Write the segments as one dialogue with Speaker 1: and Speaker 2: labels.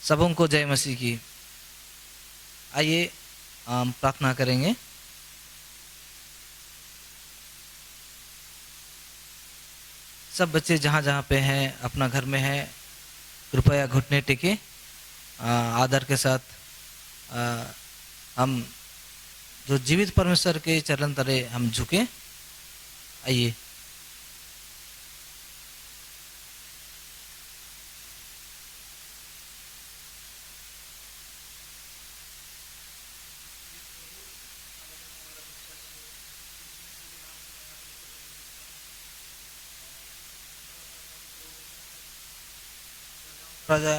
Speaker 1: सबों को जय मसीह की। आइए हम प्रार्थना करेंगे। सब बच्चे जहाँ जहाँ पे हैं अपना घर में हैं, कृपया घुटने टेके आदर के साथ हम जो जीवित परमेश्वर के चरण तले हम झुके। आइए राजा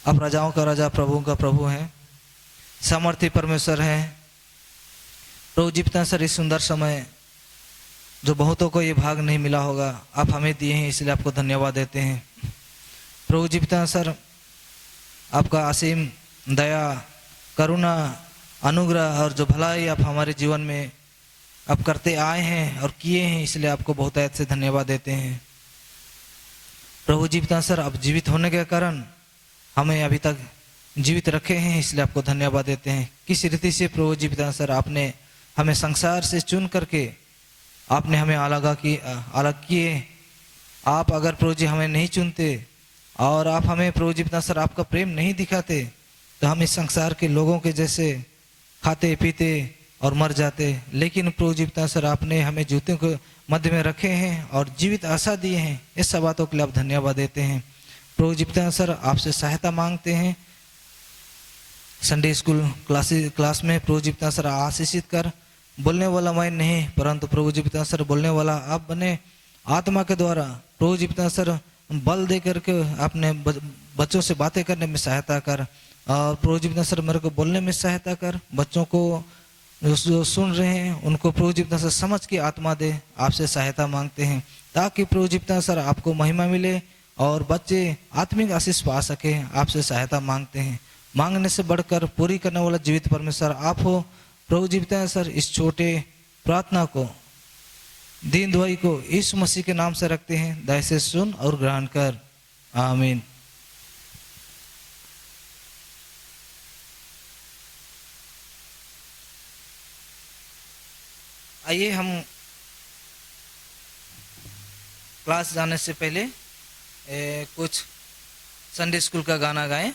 Speaker 1: आप राजाओं का राजा प्रभुओं का प्रभु हैं, सामर्थ्य परमेश्वर हैं। प्रभु जी पिता सर, इस सुंदर समय जो बहुतों को ये भाग नहीं मिला होगा आप हमें दिए हैं, इसलिए आपको धन्यवाद देते हैं। प्रभु जी पिता सर, आपका असीम दया, करुणा, अनुग्रह और जो भलाई आप हमारे जीवन में आप करते आए हैं और किए हैं, इसलिए आपको बहुत ऐसे से धन्यवाद देते हैं। प्रभु जी पिता सर, आप जीवित होने के कारण हमें अभी तक जीवित रखे हैं, इसलिए आपको धन्यवाद देते हैं। किस रीति से प्रभु जी पिता सर आपने हमें संसार से चुन करके आपने हमें अलग किए। आप अगर प्रभु जी हमें नहीं चुनते और आप हमें प्रभु जी पिता सर आपका प्रेम नहीं दिखाते तो हम इस संसार के लोगों के जैसे खाते पीते और मर जाते। लेकिन प्रभु जी पिता सर आपने हमें जूते को मध्य में रखे हैं और जीवित आशा दिए हैं। इस सब बातों के लिए आप धन्यवाद देते हैं। प्रभु जी पिता सर आपसे सहायता मांगते हैं। संडे स्कूल क्लास में प्रभु जी पिता सर आशीषित कर, बोलने वाला मैं नहीं परंतु प्रभु जी पिता सर बोलने वाला आप बने। आत्मा के द्वारा प्रभु जी पिता सर बल दे करके अपने बच्चों से बातें करने में सहायता कर, और प्रभु जी पिता सर मेरे को बोलने में सहायता कर। बच्चों को जो सुन रहे हैं उनको प्रभु जी पिता सर समझ की आत्मा दे। आपसे सहायता मांगते हैं ताकि प्रभु जी पिता सर आपको महिमा मिले और बच्चे आत्मिक आशीष पा सके। आपसे सहायता मांगते हैं। मांगने से बढ़कर पूरी करने वाला जीवित परमेश्वर आप हो। प्रभु जी पिता सर, इस छोटे प्रार्थना को, दीन दुआई को यीशु मसीह के नाम से रखते हैं। दया से सुन और ग्रहण कर, आमीन। आइए हम क्लास जाने से पहले कुछ संडे स्कूल का गाना गाएं।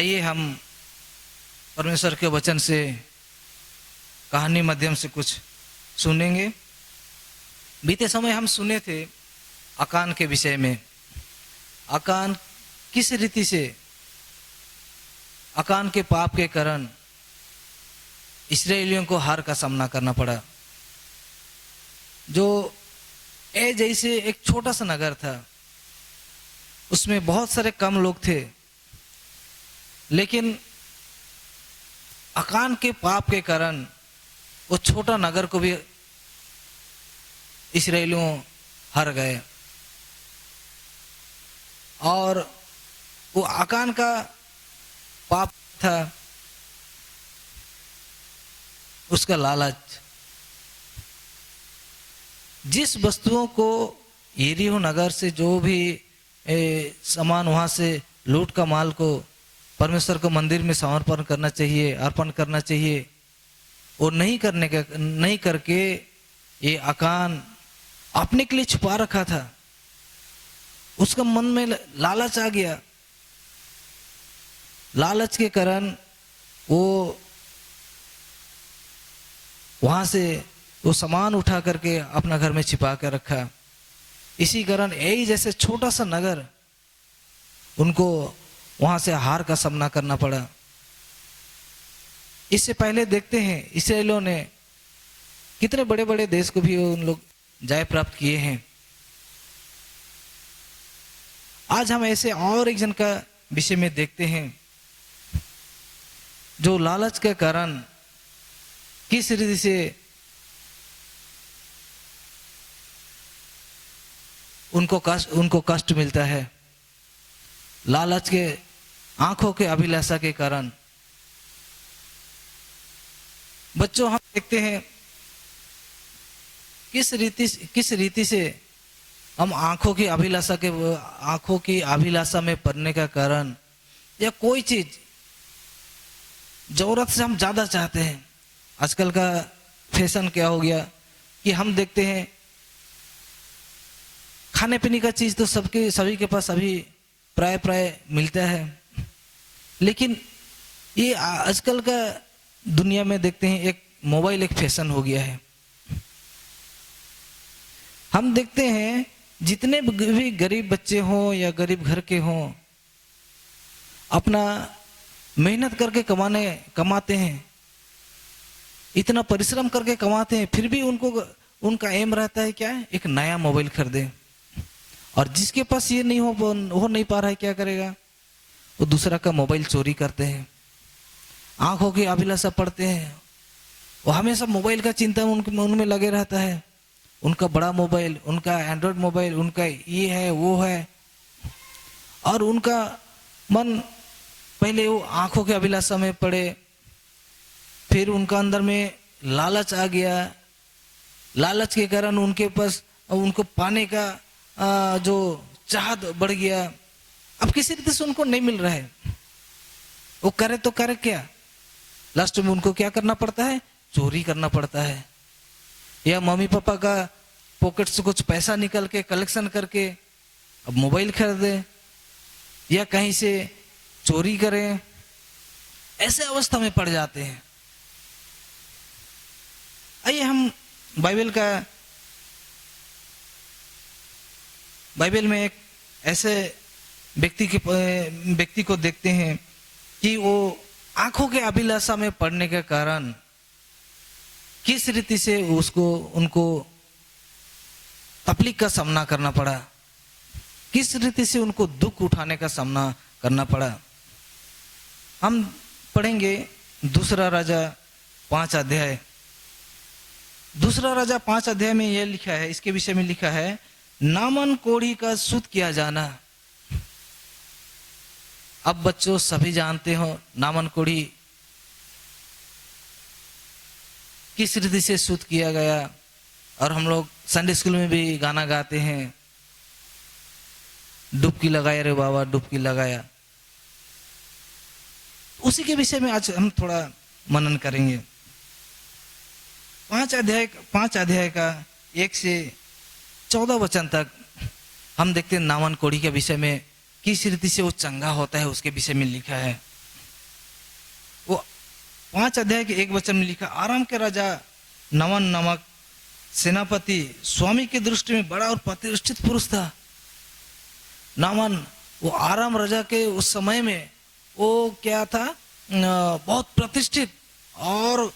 Speaker 1: आइए हम परमेश्वर के वचन से कहानी माध्यम से कुछ सुनेंगे। बीते समय हम सुने थे आकान के विषय में। आकान किस रीति से आकान के पाप के कारण इस्राएलियों को हार का सामना करना पड़ा। जो जैसे एक छोटा सा नगर था, उसमें बहुत सारे कम लोग थे, लेकिन आकान के पाप के कारण वो छोटा नगर को भी इस्राएलियों हार गए। और वो आकान का पाप था उसका लालच। जिस वस्तुओं को यरीहो नगर से जो भी सामान वहां से लूट का माल को परमेश्वर को मंदिर में समर्पण करना चाहिए, अर्पण करना चाहिए, और नहीं करके ये आकान अपने के लिए छुपा रखा था। उसका मन में लालच आ गया। लालच के कारण वो वहां से वो सामान उठा करके अपना घर में छिपा कर रखा। इसी कारण यही जैसे छोटा सा नगर उनको वहां से हार का सामना करना पड़ा। इससे पहले देखते हैं इस्राएलियों ने कितने बड़े बड़े देश को भी उन लोग जय प्राप्त किए हैं। आज हम ऐसे और एक जन का विषय में देखते हैं जो लालच के कारण किस रीति से उनको कष्ट मिलता है। लालच के आंखों के अभिलाषा के कारण बच्चों हम देखते हैं किस रीति से हम आंखों की अभिलाषा में पड़ने का कारण, या कोई चीज जरूरत से हम ज्यादा चाहते हैं। आजकल का फैशन क्या हो गया कि हम देखते हैं खाने पीने का चीज तो सभी के पास अभी प्राय मिलता है, लेकिन ये आजकल का दुनिया में देखते हैं एक मोबाइल एक फैशन हो गया है। हम देखते हैं जितने भी गरीब बच्चे हों या गरीब घर के हों, अपना मेहनत करके कमाते हैं, इतना परिश्रम करके कमाते हैं, फिर भी उनका एम रहता है क्या है, एक नया मोबाइल खरीदे। और जिसके पास ये नहीं हो नहीं पा रहा है, क्या करेगा, वो दूसरा का मोबाइल चोरी करते हैं, आंखों की अभिलाषा पड़ते हैं। वो हमेशा मोबाइल का चिंता उनमें लगे रहता है। उनका बड़ा मोबाइल, उनका एंड्रॉयड मोबाइल, उनका ये है वो है, और उनका मन पहले वो आंखों की अभिलाषा में पड़े, फिर उनका अंदर में लालच आ गया। लालच के कारण उनके पास उनको पाने का जो चाहत बढ़ गया। अब किसी रीति से उनको नहीं मिल रहा है, वो करे तो करे क्या, लास्ट में उनको क्या करना पड़ता है, चोरी करना पड़ता है, या मम्मी पापा का पॉकेट से कुछ पैसा निकल के कलेक्शन करके अब मोबाइल खरीदे, या कहीं से चोरी करें। ऐसे अवस्था में पड़ जाते हैं। आइए हम बाइबल में एक ऐसे व्यक्ति को देखते हैं कि वो आंखों के अभिलाषा में पड़ने के कारण किस रीति से उनको तकलीफ का सामना करना पड़ा, किस रीति से उनको दुख उठाने का सामना करना पड़ा। हम पढ़ेंगे दूसरा राजा 5 अध्याय। दूसरा राजा 5 अध्याय में यह लिखा है, इसके विषय में लिखा है, नामन कोढ़ी का शुद्ध किया जाना। अब बच्चों सभी जानते हो नामन कोढ़ी किस रीति से शुद्ध किया गया, और हम लोग संडे स्कूल में भी गाना गाते हैं, डुबकी लगाया रे बाबा डुबकी लगाया। उसी के विषय में आज हम थोड़ा मनन करेंगे। 5 अध्याय का 1 से 14 वचन तक हम देखते हैं नामन कोढ़ी के विषय में किस रीति से वो चंगा होता है, उसके विषय में लिखा है। 5 अध्याय के 1 वचन में लिखा, आराम के राजा नमन नामक सेनापति स्वामी की दृष्टि में बड़ा और प्रतिष्ठित पुरुष था। नामान वो आराम राजा के उस समय में वो क्या था, बहुत प्रतिष्ठित और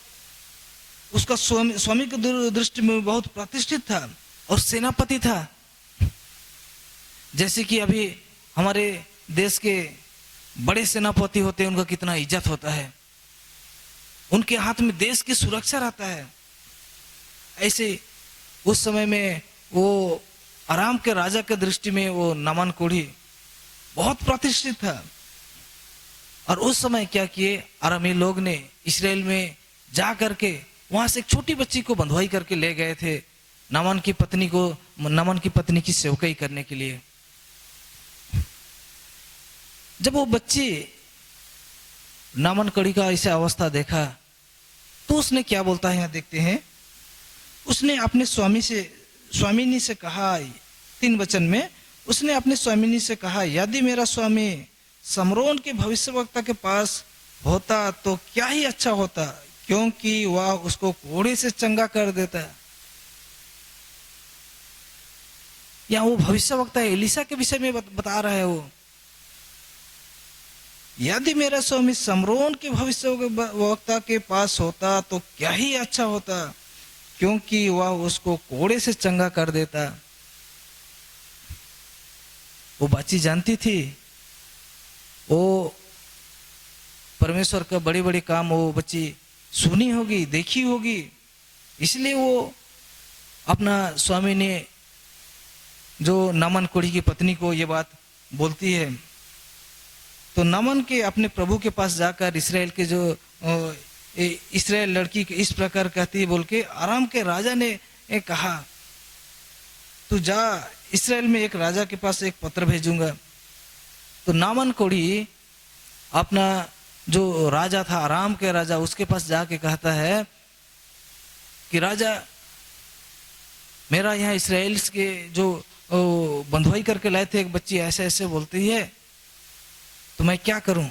Speaker 1: उसका स्वामी की दृष्टि में बहुत प्रतिष्ठित था और सेनापति था। जैसे कि अभी हमारे देश के बड़े सेनापति होते हैं, उनका कितना इज्जत होता है, उनके हाथ में देश की सुरक्षा रहता है। ऐसे उस समय में वो आराम के राजा के दृष्टि में वो नामान कोढ़ी बहुत प्रतिष्ठित था। और उस समय क्या किए, अरामी लोग ने इस्राएल में जा करके वहां से एक छोटी बच्ची को बंधुआई करके ले गए थे नामान की पत्नी की सेवकाई करने के लिए। जब वो बच्ची नामान कड़ी का ऐसा अवस्था देखा तो उसने क्या बोलता है, यहाँ देखते हैं। उसने अपने स्वामिनी से कहा, 3 वचन में, उसने अपने स्वामिनी से कहा, यदि मेरा स्वामी समरोन के भविष्यवक्ता के पास होता तो क्या ही अच्छा होता, क्योंकि वह उसको कोड़े से चंगा कर देता। या वो भविष्यवक्ता एलिशा के विषय में बता रहा है वो, यदि मेरा स्वामी समरोन के भविष्यवक्ता के पास होता तो क्या ही अच्छा होता, क्योंकि वह उसको कोड़े से चंगा कर देता। वो बच्ची जानती थी, वो परमेश्वर का बड़े बड़े काम वो बच्ची सुनी होगी, देखी होगी, इसलिए वो अपना स्वामी ने जो नामान कोढ़ी की पत्नी को ये बात बोलती है। तो नामान के अपने प्रभु के पास जाकर इस्राएल के जो इस्राएल लड़की के इस प्रकार कहती है बोल के आराम के राजा ने कहा, तू जा, इस्राएल में एक राजा के पास एक पत्र भेजूंगा। तो नामान कोढ़ी अपना जो राजा था, आराम के राजा, उसके पास जाके कहता है कि राजा, मेरा यहाँ इस्राएल के जो बंधुआई करके लाए थे एक बच्ची ऐसे ऐसे बोलती है, तो मैं क्या करूं।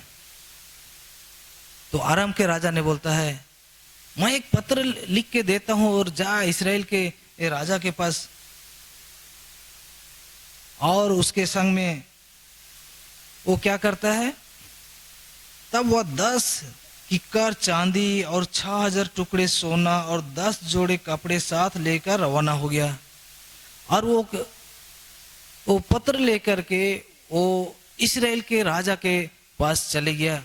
Speaker 1: तो आराम के राजा ने बोलता है, मैं एक पत्र लिख के देता हूं और जा इस्राएल के राजा के पास, और उसके संग में वो क्या करता है, तब वह 10 किक्कर चांदी और 6000 टुकड़े सोना और 10 जोड़े कपड़े साथ लेकर रवाना हो गया। और वो पत्र लेकर के वो इस्राएल के राजा के पास चले गया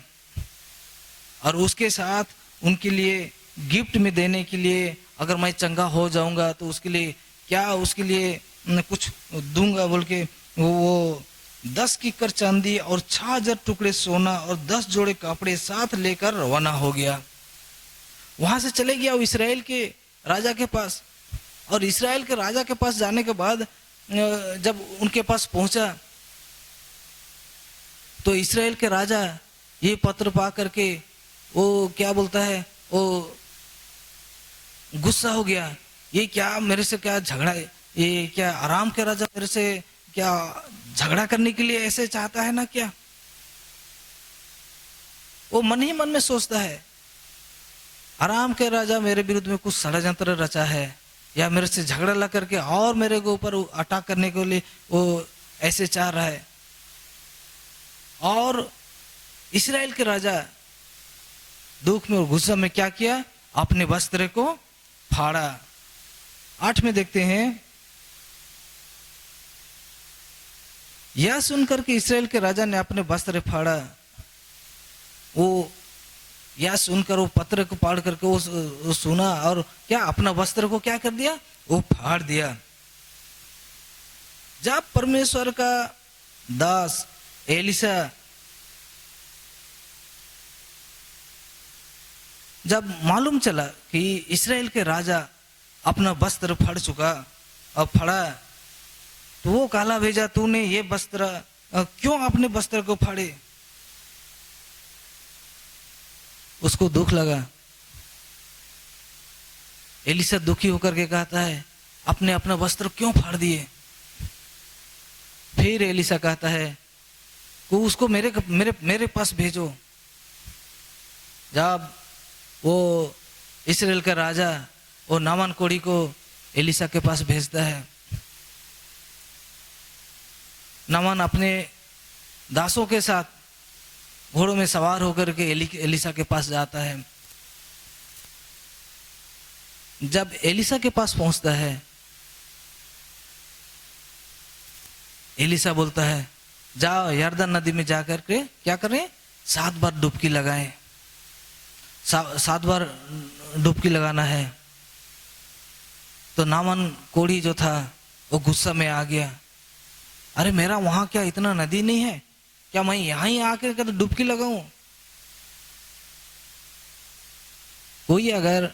Speaker 1: और उसके साथ उनके लिए गिफ्ट में देने के लिए, अगर मैं चंगा हो जाऊंगा तो उसके लिए क्या, उसके लिए कुछ दूंगा बोल के वो 10 किक्कर चांदी और 6000 टुकड़े सोना और 10 जोड़े कपड़े साथ लेकर रवाना हो गया। वहां से चले गया वो इस्राएल के राजा के पास। और इस्राएल के राजा के पास जाने के बाद जब उनके पास पहुंचा तो इस्राएल के राजा ये पत्र पा करके वो क्या बोलता है, वो गुस्सा हो गया, ये क्या मेरे से क्या झगड़ा, ये क्या आराम के राजा मेरे से क्या झगड़ा करने के लिए ऐसे चाहता है ना क्या। वो मन ही मन में सोचता है, आराम के राजा मेरे विरुद्ध में कुछ षड्यंत्र रचा है, या मेरे से झगड़ा ला करके और मेरे को ऊपर अटैक करने के लिए वो ऐसे चाह रहा है। और इस्राएल के राजा दुख में और गुस्सा में क्या किया, अपने वस्त्र को फाड़ा। 8 में देखते हैं, यह सुनकर के इस्राएल के राजा ने अपने वस्त्र फाड़ा। वो यह सुनकर वो पत्र को फाड़ करके वो सुना और क्या अपना वस्त्र को क्या कर दिया, वो फाड़ दिया। जब परमेश्वर का दास एलिशा जब मालूम चला कि इस्राएल के राजा अपना वस्त्र फाड़ चुका और फाड़ा, तो वो काला भेजा, तूने ये वस्त्र क्यों अपने वस्त्र को फाड़े। उसको दुख लगा। एलिशा दुखी होकर के कहता है, अपने अपना वस्त्र क्यों फाड़ दिए। फिर एलिशा कहता है कि उसको मेरे पास भेजो। जब वो इस्राएल का राजा वो नामान कोढ़ी को एलिसा के पास भेजता है। नामान अपने दासों के साथ घोड़ों में सवार होकर के एलिसा के पास जाता है। जब एलिसा के पास पहुंचता है, एलिसा बोलता है जाओ यरदन नदी में जाकर के क्या करें, 7 बार डुबकी लगाएं। 7 बार डुबकी लगाना है। तो नामान कोढ़ी जो था वो गुस्सा में आ गया, अरे मेरा वहां क्या इतना नदी नहीं है क्या, मैं यहां ही आकर के तो डुबकी लगाऊं। कोई अगर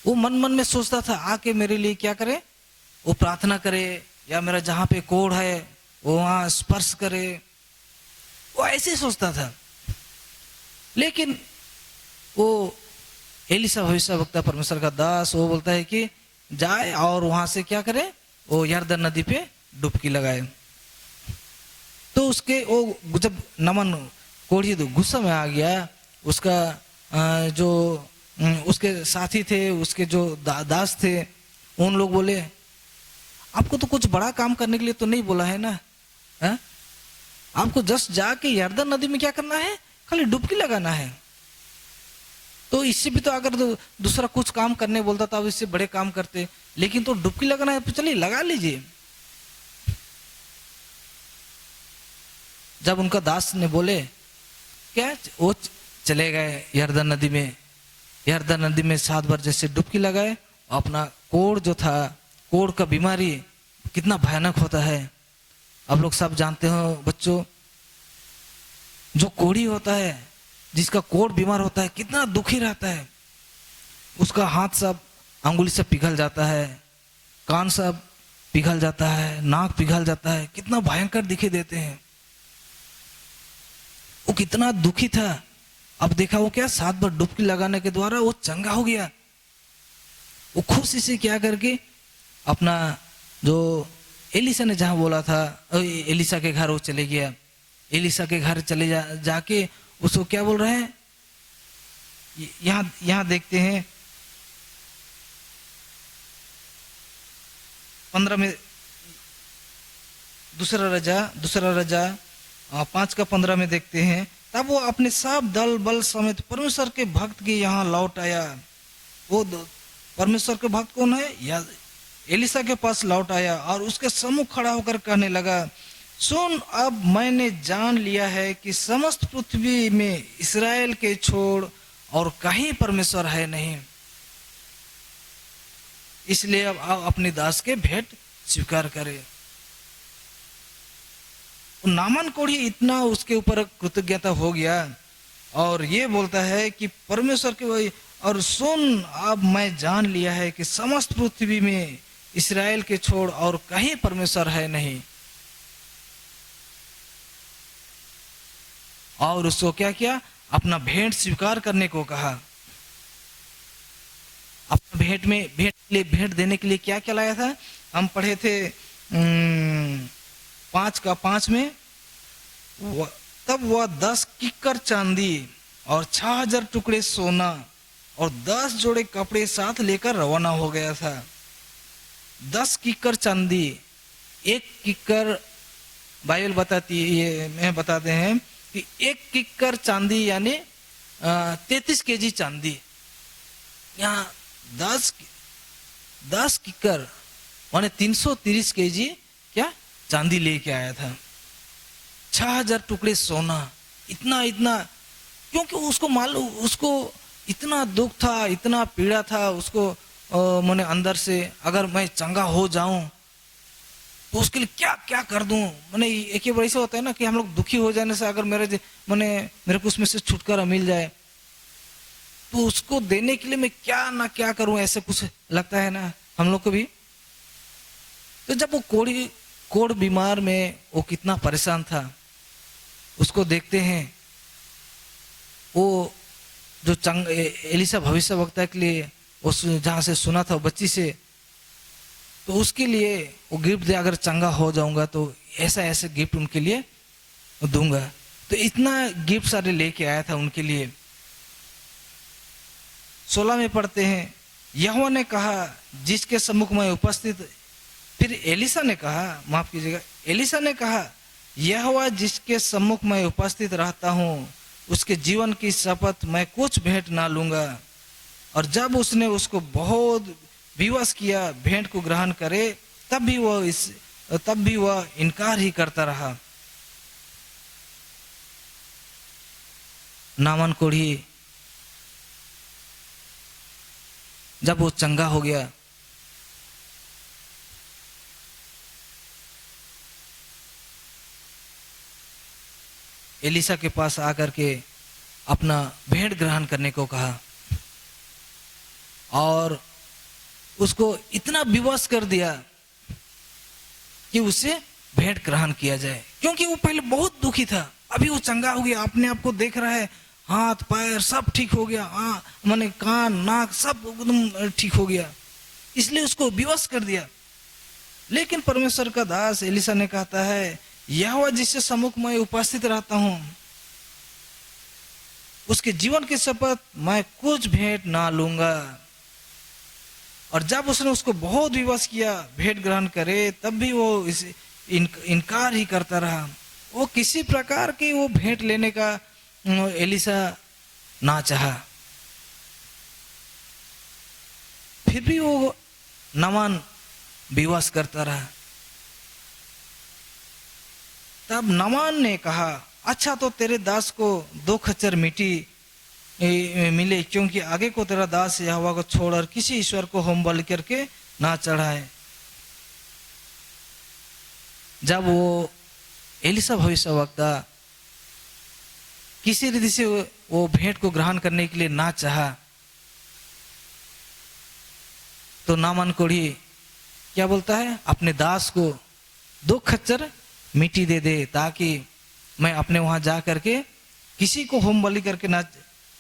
Speaker 1: वो मन मन में सोचता था आके मेरे लिए क्या करे, वो प्रार्थना करे या मेरा जहां पे कोढ़ है वो वहां स्पर्श करे, वो ऐसे सोचता था। लेकिन वो एलिसा भविष्यवक्ता परमेश्वर का दास वो बोलता है कि जाए और वहां से क्या करे, वो यरदन नदी पे डुबकी लगाए। तो उसके वो जब नमन कोढ़ी तो गुस्सा में आ गया, उसका जो उसके साथी थे, उसके जो दास थे, उन लोग बोले आपको तो कुछ बड़ा काम करने के लिए तो नहीं बोला है ना, है? आपको जस्ट जाके यरदन नदी में क्या करना है, खाली डुबकी लगाना है। तो इससे भी तो अगर दूसरा कुछ काम करने बोलता था इससे बड़े काम करते, लेकिन तो डुबकी लगाना है तो चलिए लगा लीजिए। जब उनका दास ने बोले क्या, वो चले गए यरदन नदी में। यरदन नदी में 7 बार जैसे डुबकी लगाए, अपना कोढ़ जो था, कोढ़ का बीमारी कितना भयानक होता है आप लोग सब जानते हो बच्चों। जो कोढ़ी होता है, जिसका कोढ़ बीमार होता है, कितना दुखी रहता है। उसका हाथ सब अंगुली से पिघल जाता है, कान सब पिघल जाता है, नाक पिघल जाता है, कितना भयंकर दिखाई देते हैं। वो कितना दुखी था। अब देखा वो क्या 7 बार डुबकी लगाने के द्वारा वो चंगा हो गया। वो खुशी से क्या करके अपना जो एलिसा ने जहां बोला था, एलिसा के घर वो चले गया। एलिसा के घर चले जाके उसको क्या बोल रहे हैं, यहां देखते हैं 15 में, दूसरा राजा 5:15 में देखते हैं, तब वो अपने सब दल बल समेत परमेश्वर के भक्त के यहाँ लौट आया। वो परमेश्वर के भक्त कौन है, या एलिसा के पास लौट आया और उसके सम्मुख खड़ा होकर कहने लगा, सुन, अब मैंने जान लिया है कि समस्त पृथ्वी में इस्राएल के छोड़ और कहीं परमेश्वर है नहीं, इसलिए अब आप अपने दास के भेंट स्वीकार करें। नामान कोढ़ी इतना उसके ऊपर कृतज्ञता हो गया और ये बोलता है कि परमेश्वर के वही, और सुन, अब मैं जान लिया है कि समस्त पृथ्वी में इस्राएल के छोड़ और कहीं परमेश्वर है नहीं। और उसको क्या किया, अपना भेंट स्वीकार करने को कहा। अपना भेंट देने के लिए क्या क्या लाया था, हम पढ़े थे 5:5 में, तब वह 10 किक्कर चांदी और 6000 टुकड़े सोना और 10 जोड़े कपड़े साथ लेकर रवाना हो गया था। 10 किक्कर चांदी, 1 किक्कर बाइबल बताती है, मैं बताते हैं कि 1 किक्कर चांदी यानी 33 केजी चांदी। यहाँ 10 किक्कर माने 330 केजी क्या चांदी लेके आया था। 6000 टुकड़े सोना, इतना, क्योंकि उसको मालूम, उसको इतना दुख था, इतना पीड़ा था उसको मैंने अंदर से, अगर मैं चंगा हो जाऊं तो उसके लिए क्या क्या कर दूं। मैंने एक ही बार ऐसा होता है ना कि हम लोग दुखी हो जाने से अगर मेरे को उसमें से छुटकारा मिल जाए तो उसको देने के लिए मैं क्या ना क्या करूं, ऐसे कुछ लगता है ना हम लोग को भी। तो जब वो कोढ़ बीमार में वो कितना परेशान था, उसको देखते हैं, वो जो एलिसा भविष्यवक्ता के लिए उस जहां से सुना था बच्ची से, तो उसके लिए वो गिफ्ट दे, अगर चंगा हो जाऊंगा तो ऐसा गिफ्ट उनके लिए दूंगा। तो इतना गिफ्ट सारे लेके आया था उनके लिए। 16 में पढ़ते हैं, यहोवा ने कहा जिसके सम्मुख में उपस्थित, फिर एलिसा ने कहा, माफ कीजिएगा, एलिसा ने कहा यहोवा जिसके सम्मुख में उपस्थित रहता हूँ उसके जीवन की शपथ मैं कुछ भेंट ना लूंगा। और जब उसने उसको बहुत विवश किया भेंट को ग्रहण करे, तब भी वह इनकार ही करता रहा। नामान कोढ़ी जब वो चंगा हो गया, एलिसा के पास आकर के अपना भेंट ग्रहण करने को कहा और उसको इतना विवश कर दिया कि उसे भेंट ग्रहण किया जाए, क्योंकि वो पहले बहुत दुखी था, अभी वो चंगा हो गया, अपने आप को देख रहा है, हाथ पैर सब ठीक हो गया, माने कान नाक सब एकदम ठीक हो गया, इसलिए उसको विवश कर दिया। लेकिन परमेश्वर का दास एलिसा ने कहता है यहोवा जिससे सम्मुख में उपस्थित रहता हूं उसके जीवन की शपथ मैं कुछ भेंट ना लूंगा। और जब उसने उसको बहुत विवश किया भेंट ग्रहण करे, तब भी वो इनकार ही करता रहा। वो किसी प्रकार की वो भेंट लेने का एलिसा ना चाहा। फिर भी वो नामान विवश करता रहा। तब नामान ने कहा अच्छा तो तेरे दास को 2 खच्चर मिट्टी मिले, क्योंकि आगे को तेरा दास यहोवा को छोड़ और किसी ईश्वर को होम बलि करके ना चढ़ाए। जब वो एलिसा भविष्यवक्ता किसी रीति से वो भेंट को ग्रहण करने के लिए ना चाहा, तो नामान कोढ़ी क्या बोलता है, अपने दास को 2 खच्चर मिट्टी दे दे ताकि मैं अपने वहां जा करके किसी को होम बलि करके ना,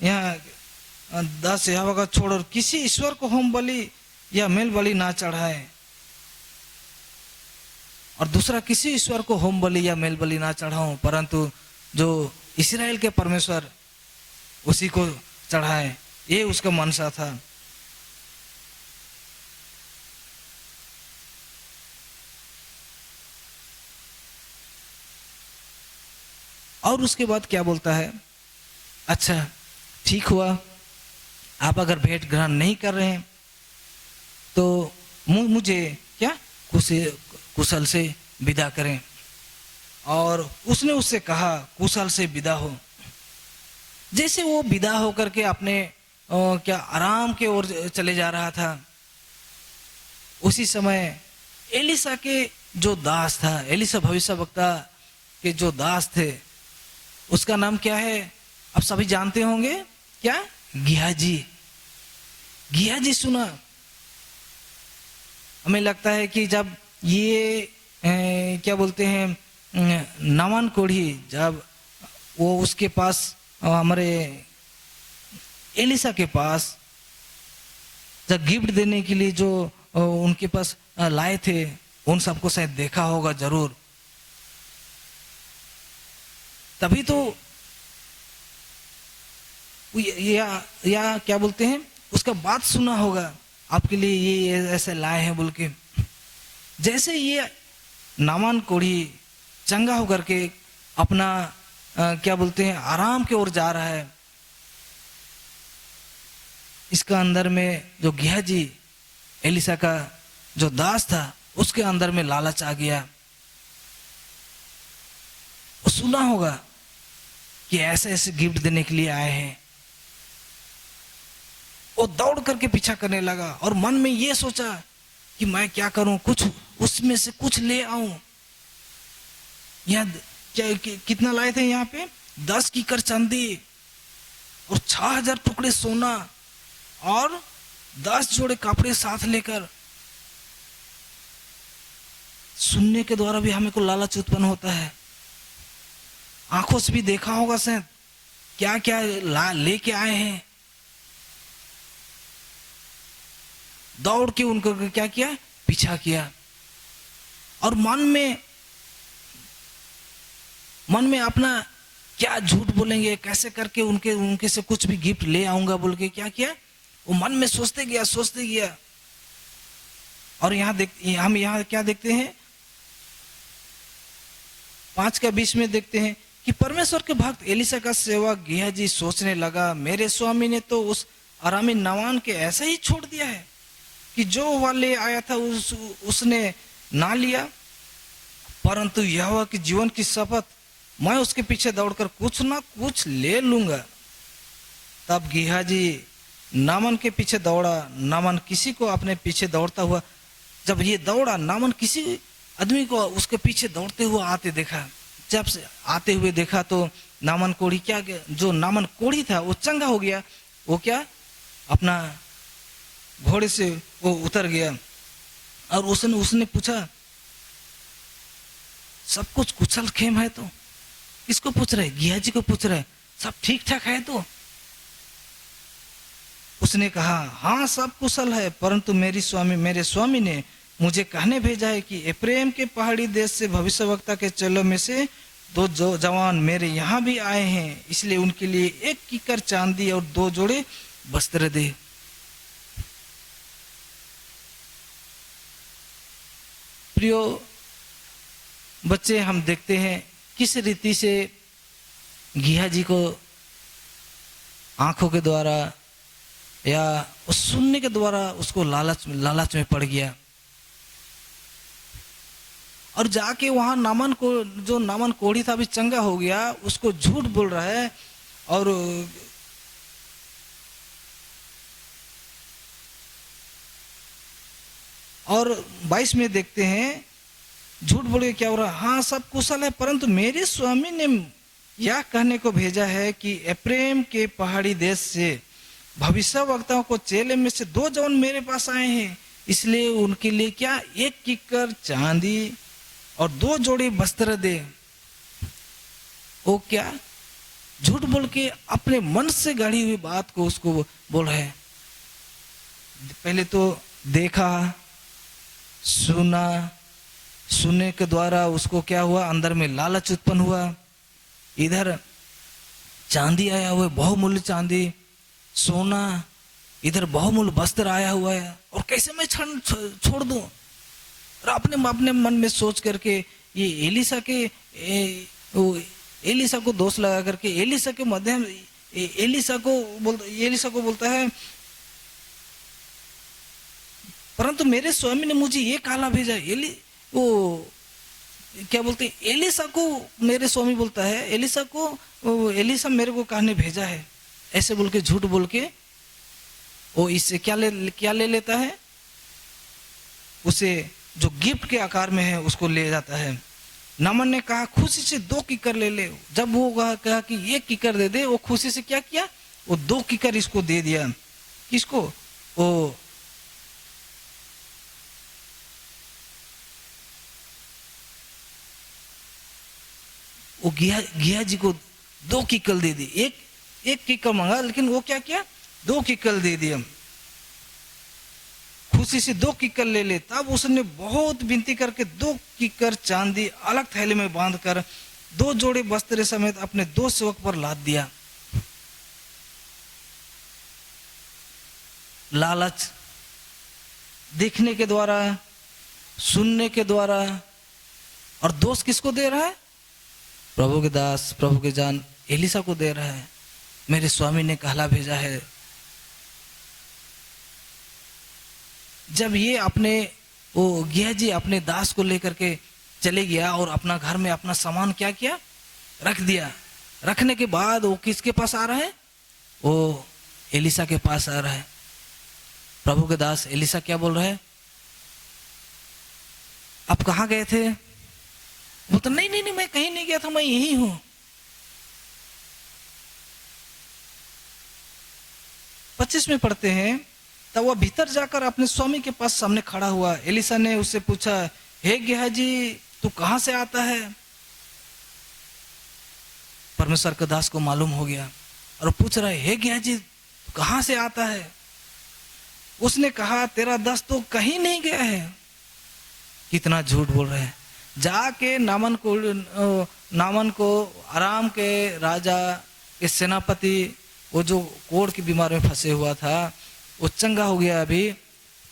Speaker 1: यहाँ दास यहोवा का छोड़ और किसी ईश्वर को होम बलि या मेल बलि ना चढ़ाए, और दूसरा किसी ईश्वर को होम बलि या मेल बलि ना चढ़ाऊं, परंतु जो इस्राएल के परमेश्वर उसी को चढ़ाए, ये उसका मनसा था। और उसके बाद क्या बोलता है, अच्छा ठीक हुआ, आप अगर भेंट ग्रहण नहीं कर रहे हैं तो मुझे क्या कुशल से विदा करें। और उसने उससे कहा कुशल से विदा हो। जैसे वो विदा होकर के अपने क्या आराम के ओर चले जा रहा था, उसी समय एलिसा के जो दास था, एलिसा भविष्यवक्ता के जो दास थे, उसका नाम क्या है आप सभी जानते होंगे, क्या, गिहाजी। गिहाजी सुना। हमें लगता है कि जब ये क्या बोलते हैं नामान कोढ़ी जब वो उसके पास हमारे एलिसा के पास जब गिफ्ट देने के लिए जो उनके पास लाए थे, उन सबको शायद देखा होगा जरूर, तभी तो या क्या बोलते हैं उसका बात सुना होगा, आपके लिए ये ऐसे लाए हैं बोल के। जैसे ये नामान कोढ़ी चंगा होकर के अपना क्या बोलते हैं आराम की ओर जा रहा है, इसका अंदर में जो गिहाजी एलिसा का जो दास था उसके अंदर में लालच आ गया। वो सुना होगा कि ऐसे ऐसे गिफ्ट देने के लिए आए हैं, वो दौड़ करके पीछा करने लगा और मन में ये सोचा कि मैं क्या करूं, कुछ उसमें से कुछ ले आऊं। यहाँ कितना लाए थे, यहाँ पे 10 कीकर चांदी और 6000 टुकड़े सोना और 10 जोड़े कपड़े साथ लेकर। सुनने के द्वारा भी हमें को लालच उत्पन्न होता है, आंखों से भी देखा होगा शायद क्या क्या लेके आए हैं। दौड़ के उनको क्या किया, पीछा किया, और मन में अपना क्या झूठ बोलेंगे, कैसे करके उनके से कुछ भी गिफ्ट ले आऊंगा बोल के क्या किया, वो मन में सोचते गया। और हम यहाँ क्या देखते हैं, 5:20 में देखते हैं कि परमेश्वर के भक्त एलिशा का सेवक गेहाजी सोचने लगा, मेरे स्वामी ने तो उस अरामी नामान के ऐसे ही छोड़ दिया है कि जो वाले आया था उसने ना लिया, परंतु यहोवा के जीवन की शपथ, मैं उसके पीछे दौड़कर कुछ ना कुछ ले लूंगा। तब गेहाजी नामान के पीछे दौड़ा। नामान किसी को अपने पीछे दौड़ता हुआ, जब ये दौड़ा, नामान किसी आदमी को उसके पीछे दौड़ते हुए आते देखा। जब से आते हुए देखा तो नामान कोढ़ी जो नामान कोढ़ी था वो चंगा हो गया। वो क्या, अपना घोड़े से वो उतर गया। और उसने पूछा, सब कुछ कुशल खेम है? तो किसको पूछ रहे? गेहाजी को पूछ रहे, सब ठीक ठाक है? तो उसने कहा, हाँ सब कुशल है, परंतु मेरे स्वामी ने मुझे कहने भेजा है कि एफ्रेम के पहाड़ी देश से भविष्यवक्ता के चेलों में से 2 जवान मेरे यहाँ भी आए हैं, इसलिए उनके लिए 1 कीकर चांदी और 2 जोड़े वस्त्र दे। प्रियो बच्चे, हम देखते हैं किस रीति से गेहाजी को आंखों के द्वारा या उस सुनने के द्वारा उसको लालच में पड़ गया और जाके वहां नामान कोढ़ी था अभी चंगा हो गया, उसको झूठ बोल रहा है। और 22 में देखते हैं झूठ बोल के क्या हो रहा है, हाँ सब कुशल है, परंतु मेरे स्वामी ने यह कहने को भेजा है कि एफ्रेम के पहाड़ी देश से भविष्यवक्ताओं को चेले में से 2 जवान मेरे पास आए हैं, इसलिए उनके लिए क्या 1 कीकर चांदी और 2 जोड़े वस्त्र दे। वो क्या झूठ बोल के अपने मन से गढ़ी हुई बात को उसको बोल रहे हैं। पहले तो देखा, सुनने के द्वारा उसको क्या हुआ, अंदर में लालच उत्पन्न हुआ। इधर चांदी आया हुआ है, बहुमूल्य चांदी, सोना, इधर बहुमूल्य वस्त्र आया हुआ है, और कैसे मैं छोड़ दूं। और अपने मन में सोच करके ये एलिशा को दोष लगा करके एलिशा के माध्यम एलिशा को बोलता है, परंतु मेरे स्वामी ने मुझे ये कहला भेजा। क्या बोलते, एलिशा को मेरे स्वामी बोलता है, एलिशा मेरे को कहने भेजा है, ऐसे बोल के झूठ बोल के वो इससे क्या ले लेता है, उसे जो गिफ्ट के आकार में है उसको ले जाता है। नामान ने कहा खुशी से 2 कीकर ले ले। जब वो कहा कि 1 कीकर दे दे, वो खुशी से क्या किया, वो 2 कीकर इसको दे दिया। किसको? वो गेहाजी को 2 कीकर दे दी। एक कीकर मांगा, लेकिन वो क्या किया, 2 कीकर दे दिया। खुशी से 2 कीकर ले ले। तब उसने बहुत विनती करके 2 कीकर चांदी अलग थैले में बांधकर 2 जोड़े वस्त्र समेत अपने 2 सेवक पर लाद दिया। लालच देखने के द्वारा, सुनने के द्वारा, और दोष किसको दे रहा है? प्रभु के दास, प्रभु के जान एलिशा को दे रहा है। मेरे स्वामी ने कहला भेजा है। जब ये गेहाजी अपने दास को लेकर के चले गया और अपना घर में अपना सामान क्या किया, रख दिया। रखने के बाद वो किसके पास आ रहा है? वो एलिशा के पास आ रहा है। प्रभु के दास एलिशा क्या बोल रहा है, आप कहाँ गए थे? वो तो नहीं मैं कहीं नहीं गया था, मैं यही हूं। 25 में पढ़ते हैं, तब वह भीतर जाकर अपने स्वामी के पास सामने खड़ा हुआ। एलिशा ने उससे पूछा, हे गेहाजी तू कहां से आता है? परमेश्वर के दास को मालूम हो गया और पूछ रहा है, हे गेहाजी तू कहां से आता है? उसने कहा, तेरा दास तो कहीं नहीं गया है। कितना झूठ बोल रहे हैं। जाके नामान को आराम के राजा के सेनापति, वो जो कोढ़ की बीमार में फंसे हुआ था, वो चंगा हो गया अभी,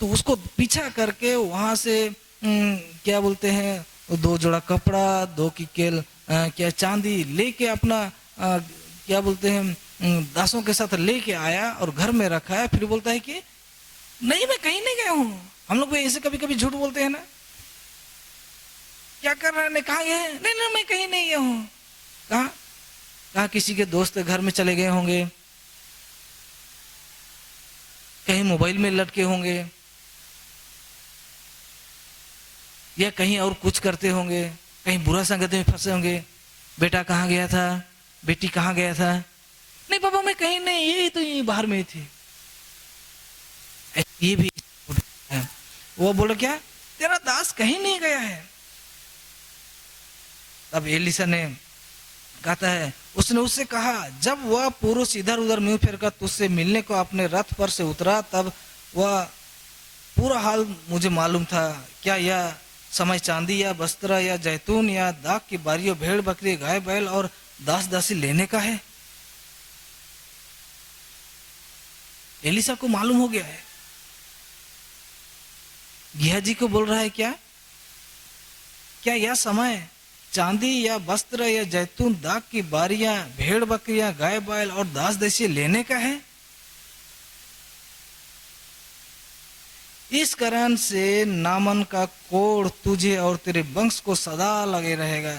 Speaker 1: तो उसको पीछा करके वहां से क्या बोलते हैं 2 जोड़ा कपड़ा, 2 किकेल क्या चांदी लेके अपना क्या बोलते हैं दासों के साथ लेके आया और घर में रखा है। फिर बोलता है कि नहीं मैं कहीं नहीं गया हूँ। हम लोग भी ऐसे कभी कभी झूठ बोलते हैं ना, क्या कर रहा है, कहाँ गए हैं, नहीं नहीं मैं कहीं नहीं गया हूँ। कहाँ किसी के दोस्त घर में चले गए होंगे, कहीं मोबाइल में लटके होंगे, या कहीं और कुछ करते होंगे, कहीं बुरा संगत में फंसे होंगे। बेटा कहाँ गया था, बेटी कहाँ गया था, नहीं पापा मैं कहीं नहीं, यही तो यही बाहर में थी। ये भी है। वो बोलो क्या, तेरा दास कहीं नहीं गया है। तब एलिसा ने कहता है, उसने उससे कहा, जब वह पुरुष इधर उधर मुंह फेरकर तुझसे मिलने को अपने रथ पर से उतरा, तब वह पूरा हाल मुझे मालूम था। क्या यह समय चांदी या वस्त्र या जैतून या दाख की बारियों, भेड़ बकरी, गाय बैल और दास दासी लेने का है? एलिसा को मालूम हो गया है। गेहाजी को बोल रहा है क्या यह समय चांदी या वस्त्र या जैतून, दाख की बारियां, भेड़ बकरियां, गाय बैल और दास दासी लेने का है? इस कारण से नामन का कोढ़ तुझे और तेरे वंश को सदा लगे रहेगा।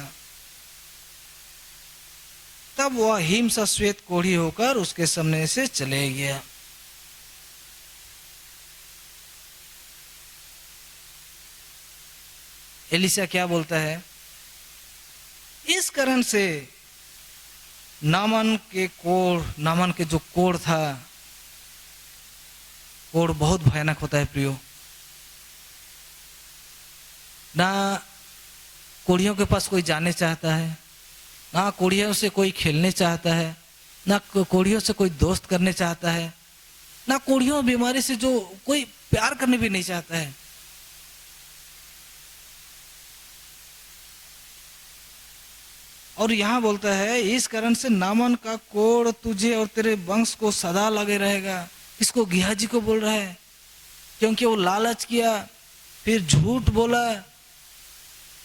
Speaker 1: तब वह हिम सा श्वेत कोढ़ी होकर उसके सामने से चले गया। एलिसा क्या बोलता है, इस कारण से नामन के जो कोढ़ था, कोढ़ बहुत भयानक होता है प्रियो। ना कोढ़ियों के पास कोई जाने चाहता है, ना कोढ़ियों से कोई खेलने चाहता है, ना कोढ़ियों से कोई दोस्त करने चाहता है, ना कोढ़ियों बीमारी से जो कोई प्यार करने भी नहीं चाहता है। और यहां बोलता है, इस कारण से नामन का कोढ़ तुझे और तेरे वंश को सदा लगे रहेगा। इसको गेहाजी को बोल रहा है, क्योंकि वो लालच किया, फिर झूठ बोला,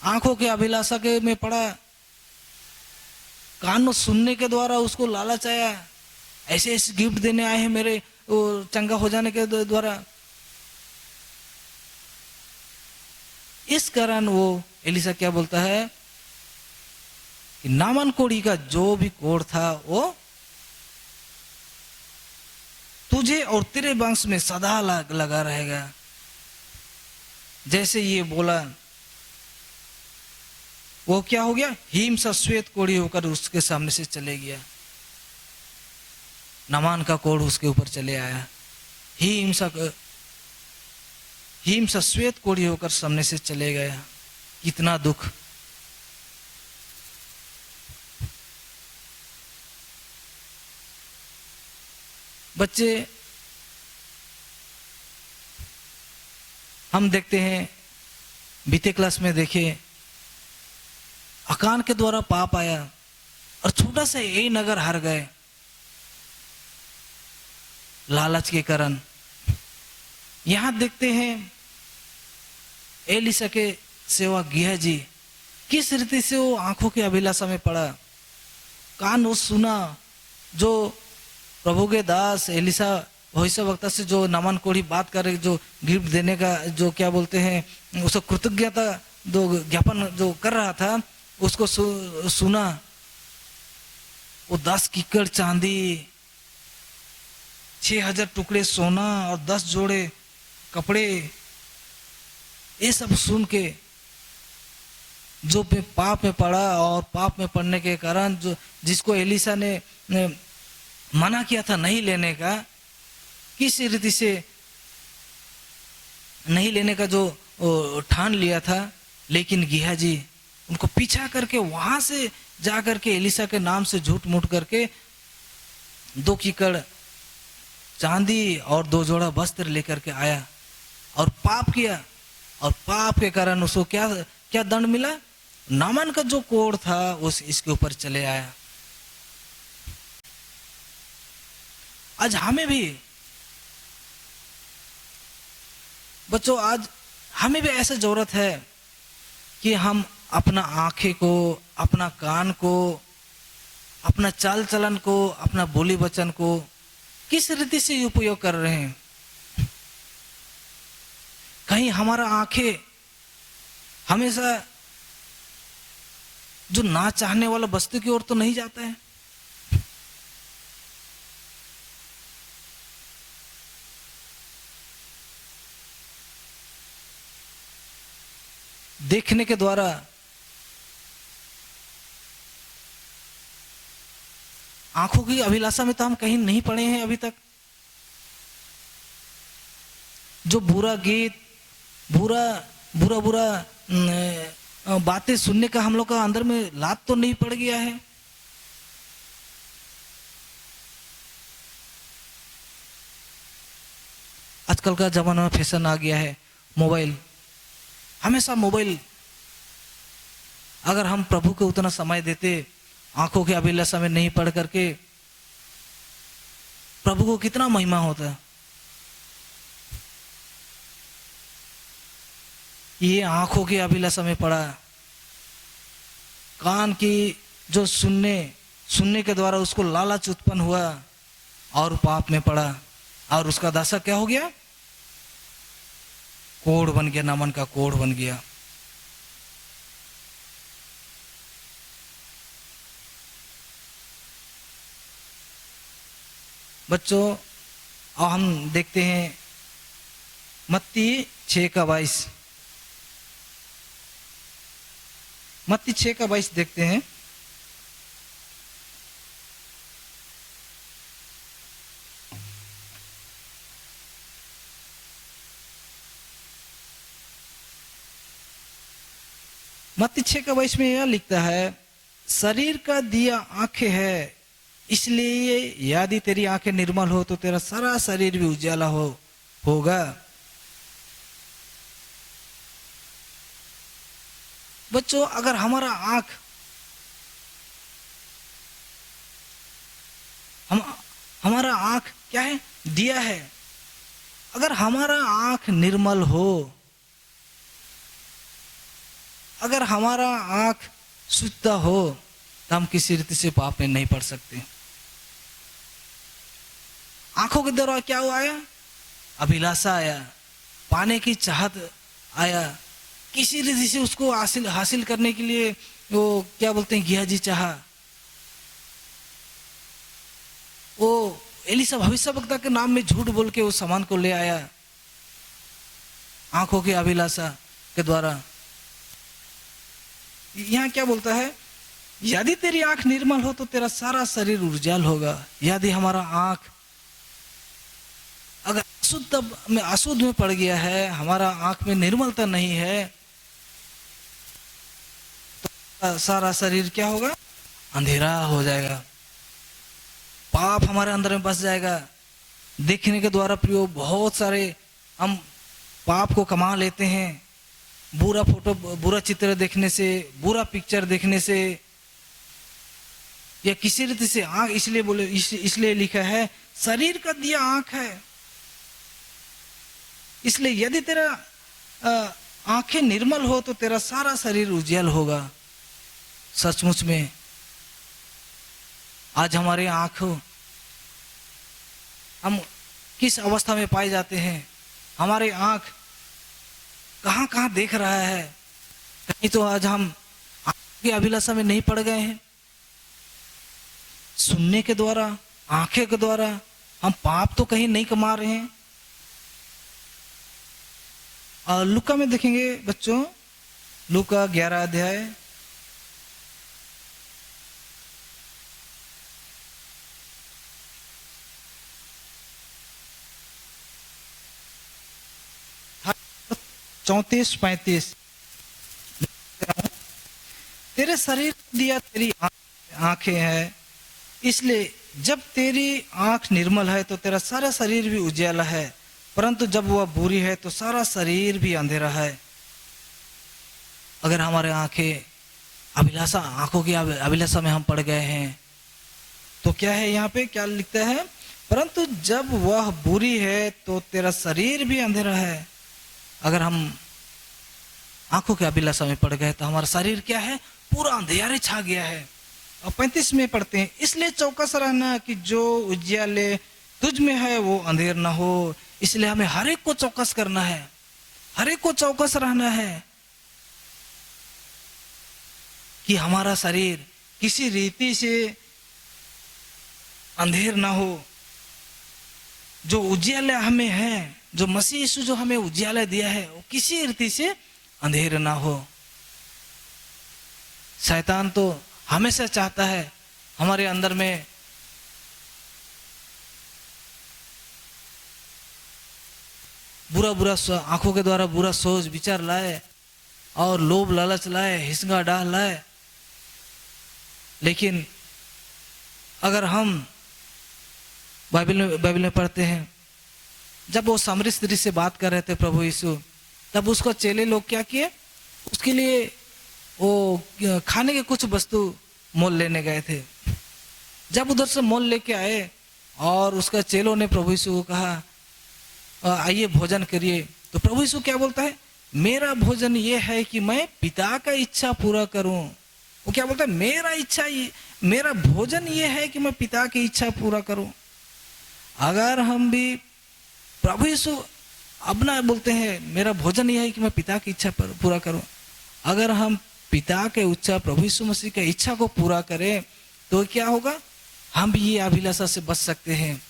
Speaker 1: आंखों के अभिलाषा के में पड़ा, कानों सुनने के द्वारा उसको लालच आया, ऐसे ऐसे गिफ्ट देने आए हैं मेरे वो चंगा हो जाने के द्वारा। इस कारण वो एलिसा क्या बोलता है कि नामन कोढ़ी का जो भी कोढ़ था वो तुझे और तेरे वंश में सदा लगा रहेगा। जैसे ये बोला, वो क्या हो गया, हिम सा श्वेत कोढ़ी होकर उसके सामने से चले गया। नामान का कोढ़ उसके ऊपर चले आया, हिम सा श्वेत कोढ़ी होकर सामने से चले गया। कितना दुख। बच्चे, हम देखते हैं, बीते क्लास में देखे, अकान के द्वारा पाप आया और छोटा सा यही नगर हार गए लालच के कारण। यहां देखते हैं एलिसा के सेवा गेहाजी किस रीति से वो आंखों की अभिलाषा में पड़ा। कान वो सुना जो प्रभु के दास एलिसा भविष्यवक्ता से जो नामन कोढ़ी बात कर रहे, जो गिफ्ट देने का जो क्या बोलते हैं उसको कृतज्ञता जो ज्ञापन जो कर रहा था, उसको सुना। वो 10 किक्कड़ चांदी, 6000 टुकड़े सोना और 10 जोड़े कपड़े, ये सब सुन के जो पाप में पड़ा, और पाप में पड़ने के कारण जो जिसको एलिसा ने मना किया था नहीं लेने का, किस रीति से नहीं लेने का जो ठान लिया था, लेकिन गेहाजी उनको पीछा करके वहां से जाकर के एलिसा के नाम से झूठ मूठ करके 2 किक्कड़ चांदी और 2 जोड़ा वस्त्र लेकर के आया और पाप किया। और पाप के कारण उसको क्या क्या दंड मिला, नामन का जो कोढ़ था उस इसके ऊपर चले आया। आज हमें भी बच्चों आज हमें भी ऐसा जरूरत है कि हम अपना आंखें को, अपना कान को, अपना चाल चलन को, अपना बोली वचन को किस रीति से उपयोग कर रहे हैं। कहीं हमारा आंखें हमेशा जो ना चाहने वाला वस्तु की ओर तो नहीं जाता है। देखने के द्वारा आंखों की अभिलाषा में तो हम कहीं नहीं पड़े हैं अभी तक। जो बुरा गीत, बुरा बुरा बुरा बातें सुनने का हम लोग का अंदर में लात तो नहीं पड़ गया है। आजकल का जमाना में फैशन आ गया है मोबाइल, हमेशा मोबाइल। अगर हम प्रभु को उतना समय देते, आंखों के अभिलाषा में नहीं पढ़ करके, प्रभु को कितना महिमा होता। ये आंखों की अभिलाषा में पड़ा, कान की जो सुनने के द्वारा उसको लालच उत्पन्न हुआ और पाप में पड़ा, और उसका दशा क्या हो गया? कोढ़ बन गया, नामन का कोढ़ बन गया। बच्चों अब हम देखते हैं मत्ती 6:22, मत्ती 6:22 देखते हैं। मत्ती 6:22 में यह लिखता है, शरीर का दिया आंखें है, इसलिए यदि तेरी आंखें निर्मल हो तो तेरा सारा शरीर भी उजाला होगा। बच्चों अगर हमारा हमारा आंख क्या है? दिया है। अगर हमारा आंख निर्मल हो, अगर हमारा आंख शुद्ध हो, तो हम किसी रीति से पाप में नहीं पड़ सकते। आंखों के द्वारा क्या हुआ? आया अभिलाषा, आया पाने की चाहत, आया किसी रीति से उसको हासिल करने के लिए वो क्या बोलते हैं, गियाजी चाहा। वो एलिशा भविष्यवक्ता के नाम में झूठ बोल के उस सामान को ले आया आंखों की अभिलाषा के द्वारा। यहां क्या बोलता है? यदि तेरी आंख निर्मल हो तो तेरा सारा शरीर उज्जवल होगा। यदि हमारा आंख अगर अशुद्ध में पड़ गया है, हमारा आंख में निर्मलता नहीं है, तो सारा शरीर क्या होगा? अंधेरा हो जाएगा, पाप हमारे अंदर में बस जाएगा। देखने के द्वारा प्रियो बहुत सारे हम पाप को कमा लेते हैं। बुरा फोटो, बुरा चित्र देखने से, बुरा पिक्चर देखने से, या किसी रीति से आंख, इसलिए लिखा है शरीर का दिया आंख है। इसलिए यदि तेरा आंखें निर्मल हो तो तेरा सारा शरीर उज्जवल होगा। सचमुच में आज हमारे आंखों, हम किस अवस्था में पाए जाते हैं? हमारे आंख कहां कहां देख रहा है? कहीं तो आज हम आंख की अभिलाषा में नहीं पड़ गए हैं। सुनने के द्वारा, आंखें के द्वारा हम पाप तो कहीं नहीं कमा रहे हैं। और लूका में देखेंगे बच्चों, लूका 11 अध्याय, चौंतीस 35, तेरे शरीर दिया तेरी आंखें हैं, इसलिए जब तेरी आंख निर्मल है तो तेरा सारा शरीर भी उज्याला है, परंतु जब वह बुरी है तो सारा शरीर भी अंधेरा है। अगर हमारे आंखें अभिलाषा, आंखों की अभिलाषा में हम पड़ गए हैं तो क्या है? यहाँ पे क्या लिखता है? परंतु जब वह बुरी है तो तेरा शरीर भी अंधेरा है। अगर हम आंखों के अभिलाषा में पड़ गए तो हमारा शरीर क्या है, पूरा अंधेरे छा गया है। और 35 में पढ़ते हैं, इसलिए चौकस रहना कि जो उजियाले तुझ में है वो अंधेर ना हो। इसलिए हमें हर एक को चौकस करना है, हर एक को चौकस रहना है कि हमारा शरीर किसी रीति से अंधेर ना हो। जो उजियाले हमें है, जो मसीह यीशु जो हमें उजियाले दिया है, वो किसी रीति से अंधेर ना हो। शैतान तो हमेशा चाहता है हमारे अंदर में बुरा बुरा आंखों के द्वारा बुरा सोच विचार लाए और लोभ लालच लाए, हिस्सा डाल लाए। लेकिन अगर हम बाइबल में पढ़ते हैं, जब वो सामरी स्त्री से बात कर रहे थे प्रभु यीशु, तब उसको चेले लोग क्या किए, उसके लिए वो खाने के कुछ वस्तु मोल लेने गए थे। जब उधर से मोल लेके आए और उसका चेलों ने प्रभु यीशु को कहा आइए भोजन करिए, तो प्रभु यीशु क्या बोलता है, मेरा भोजन ये है कि मैं पिता का इच्छा पूरा करूं। वो क्या बोलता है, मेरा भोजन ये है कि मैं पिता की इच्छा पूरा करूं। अगर हम भी प्रभु यीशु अपना बोलते हैं मेरा भोजन यह है कि मैं पिता की इच्छा पूरा करूं, अगर हम पिता के इच्छा प्रभु यीशु मसीह की इच्छा को पूरा करें तो क्या होगा, हम भी ये अभिलाषा से बच सकते हैं।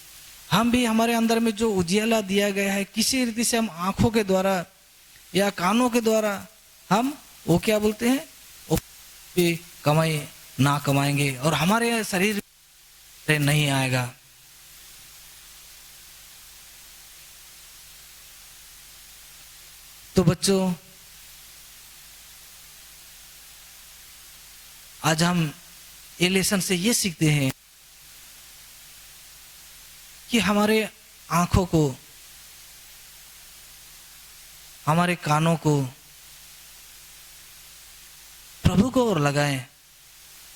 Speaker 1: हम भी हमारे अंदर में जो उजियाला दिया गया है, किसी रीति से हम आंखों के द्वारा या कानों के द्वारा हम वो क्या बोलते हैं, वो कमाई ना कमाएंगे और हमारे शरीर नहीं आएगा। तो बच्चों, आज हम ये लेसन से ये सीखते हैं कि हमारे आंखों को, हमारे कानों को प्रभु को ओर लगाएं।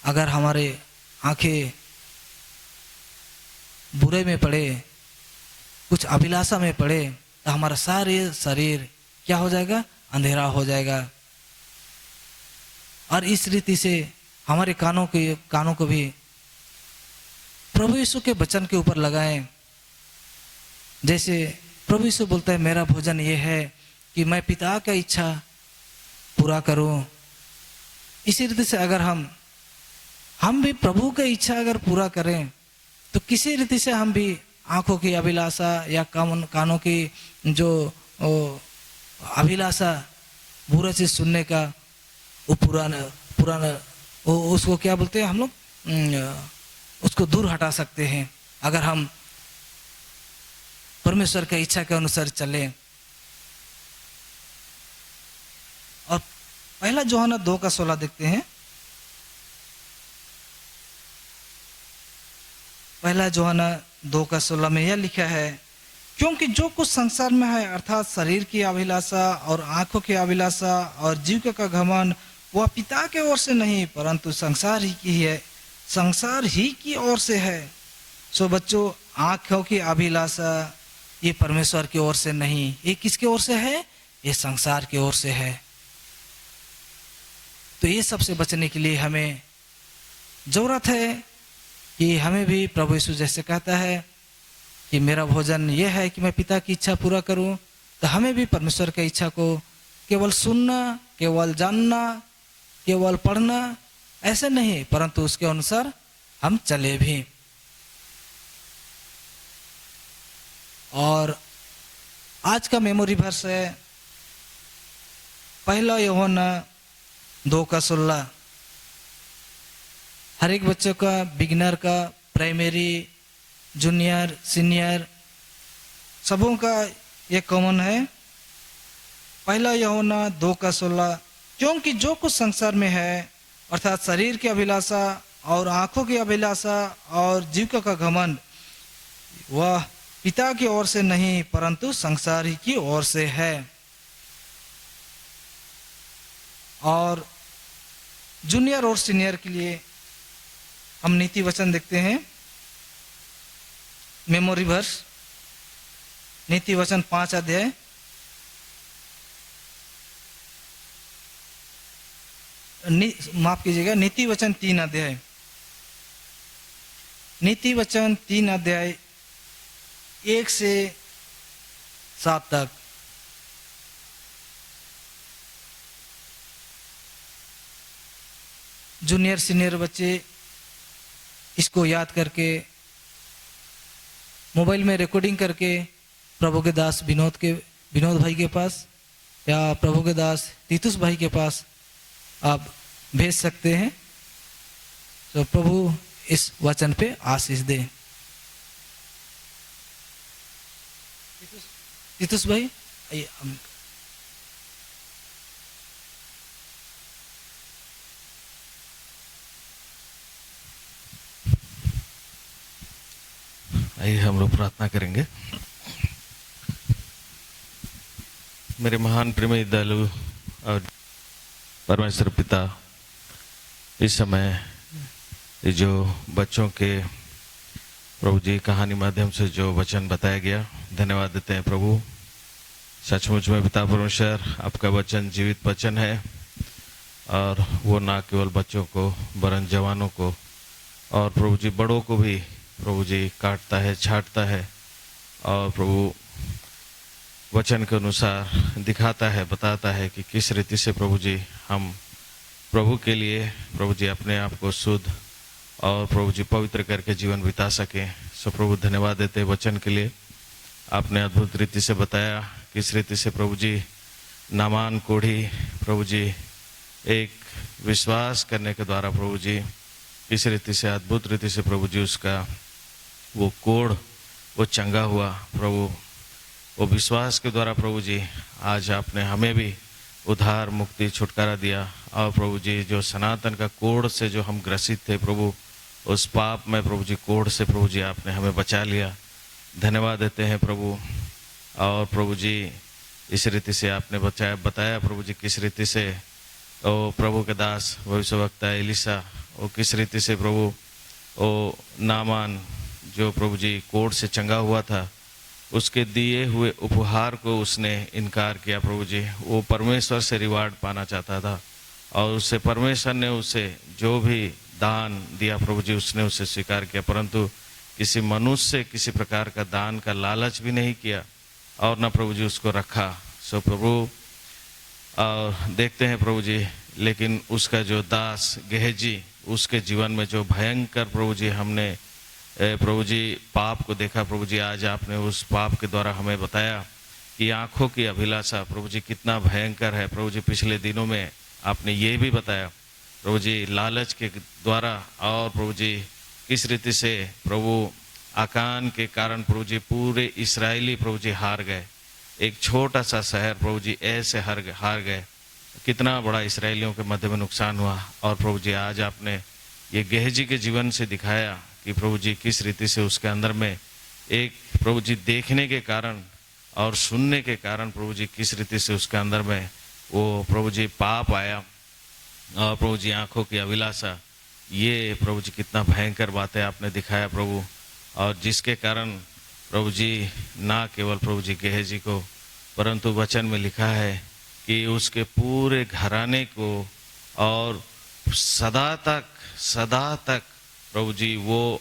Speaker 1: अगर हमारे आंखें बुरे में पड़े, कुछ अभिलाषा में पड़े, तो हमारा सारे शरीर क्या हो जाएगा, अंधेरा हो जाएगा। और इस रीति से हमारे कानों को भी प्रभु यीशु के वचन के ऊपर लगाएं। जैसे प्रभु यीशु बोलता है मेरा भोजन ये है कि मैं पिता का इच्छा पूरा करूं। इसी रीति से अगर हम भी प्रभु की इच्छा अगर पूरा करें तो किसी रीति से हम भी आंखों की अभिलाषा या कानों की जो अभिलाषा बुरा चीज सुनने का, वो पुराना वो उसको क्या बोलते हैं हम लोग, उसको दूर हटा सकते हैं अगर हम परमेश्वर की इच्छा के अनुसार चले। और पहला यूहन्ना 2:16 देखते हैं। पहला यूहन्ना 2:16 में यह लिखा है, क्योंकि जो कुछ संसार में है अर्थात शरीर की अभिलाषा और आंखों की अभिलाषा और जीव का घमंड, वह पिता के ओर से नहीं परंतु संसार ही की ओर से है। सो बच्चों, आंखों की अभिलाषा ये परमेश्वर की ओर से नहीं, ये किसके ओर से है, ये संसार की ओर से है। तो ये सबसे बचने के लिए हमें जरूरत है कि हमें भी प्रभु यीशु जैसे कहता है कि मेरा भोजन ये है कि मैं पिता की इच्छा पूरा करूं, तो हमें भी परमेश्वर की इच्छा को केवल सुनना, केवल जानना, केवल पढ़ना ऐसे नहीं, परंतु उसके अनुसार हम चले भी। और आज का मेमोरी वर्स है पहला यूहन्ना 2:16। हर एक बच्चों का, बिगिनर का, प्राइमरी, जूनियर, सीनियर, सबों का ये कॉमन है। पहला यूहन्ना 2:16, क्योंकि जो कुछ संसार में है अर्थात शरीर की अभिलाषा और आंखों की अभिलाषा और जीव का घमंड, वह पिता की ओर से नहीं परंतु संसार ही की ओर से है। और जूनियर और सीनियर के लिए हम नीति वचन देखते हैं। मेमोरी वर्स नीति वचन 5 अध्याय माफ कीजिएगा, नीति वचन 3 अध्याय, नीति वचन 3 अध्याय 1 से 7 तक। जूनियर सीनियर बच्चे इसको याद करके मोबाइल में रिकॉर्डिंग करके प्रभु के दास विनोद भाई के पास या प्रभु के दास तीतुस भाई के पास आप भेज सकते हैं। तो प्रभु इस वचन पे आशीष दे। तीतुस भाई आइए।
Speaker 2: आइए हम लोग प्रार्थना करेंगे। मेरे महान प्रेमी दयालु और परमेश्वर पिता, इस समय ये जो बच्चों के प्रभु जी कहानी माध्यम से जो वचन बताया गया, धन्यवाद देते हैं प्रभु। सचमुच में पिता परमेश्वर, आपका वचन जीवित वचन है और वो ना केवल बच्चों को वरन जवानों को और प्रभु जी बड़ों को भी प्रभु जी काटता है, छांटता है और प्रभु वचन के अनुसार दिखाता है, बताता है कि किस रीति से प्रभु जी हम प्रभु के लिए प्रभु जी अपने आप को शुद्ध और प्रभु जी पवित्र करके जीवन बिता सकें। सो प्रभु धन्यवाद देते वचन के लिए। आपने अद्भुत रीति से बताया किस रीति से प्रभु जी नामान कोढ़ी प्रभु जी एक विश्वास करने के द्वारा प्रभु जी किस रीति से अद्भुत रीति से प्रभु जी उसका वो कोढ़ वो चंगा हुआ। प्रभु वो विश्वास के द्वारा प्रभु जी आज आपने हमें भी उद्धार मुक्ति छुटकारा दिया और प्रभु जी जो सनातन का कोढ़ से जो हम ग्रसित थे प्रभु, उस पाप में प्रभु जी कोढ़ से प्रभु जी आपने हमें बचा लिया। धन्यवाद देते हैं प्रभु। और प्रभु जी इस रीति से आपने बताया प्रभु जी किस रीति से ओ प्रभु के दास भविष्यवक्ता एलिशा वो किस रीति से प्रभु ओ नामान जो प्रभु जी कोढ़ से चंगा हुआ था, उसके दिए हुए उपहार को उसने इनकार किया प्रभु जी। वो परमेश्वर से रिवार्ड पाना चाहता था और उससे परमेश्वर ने उसे जो भी दान दिया प्रभु जी उसने उसे स्वीकार किया, परंतु किसी मनुष्य से किसी प्रकार का दान का लालच भी नहीं किया और न प्रभु जी उसको रखा। सो प्रभु देखते हैं प्रभु जी, लेकिन उसका जो दास गेहजी उसके जीवन में जो भयंकर प्रभु जी हमने प्रभु जी पाप को देखा प्रभु जी। आज आपने उस पाप के द्वारा हमें बताया कि आंखों की अभिलाषा प्रभु जी कितना भयंकर है प्रभु जी। पिछले दिनों में आपने ये भी बताया प्रभु जी लालच के द्वारा और प्रभु जी किस रीति से प्रभु आकान के कारण प्रभु जी पूरे इस्राएली प्रभु जी हार गए। एक छोटा सा शहर प्रभु जी ऐसे हार गए, कितना बड़ा इस्राएलियों के मध्य में नुकसान हुआ। और प्रभु जी आज आपने ये गेहजी के जीवन से दिखाया कि प्रभु जी किस रीति से उसके अंदर में एक प्रभु जी देखने के कारण और सुनने के कारण प्रभु जी किस रीति से उसके अंदर में वो प्रभु जी पाप आया और प्रभु जी आंखों की अभिलाषा। ये प्रभु जी कितना भयंकर बात है आपने दिखाया प्रभु। और जिसके कारण प्रभु जी ना केवल प्रभु जी गेहजी को परंतु वचन में लिखा है कि उसके पूरे घराने को और सदा तक प्रभु जी वो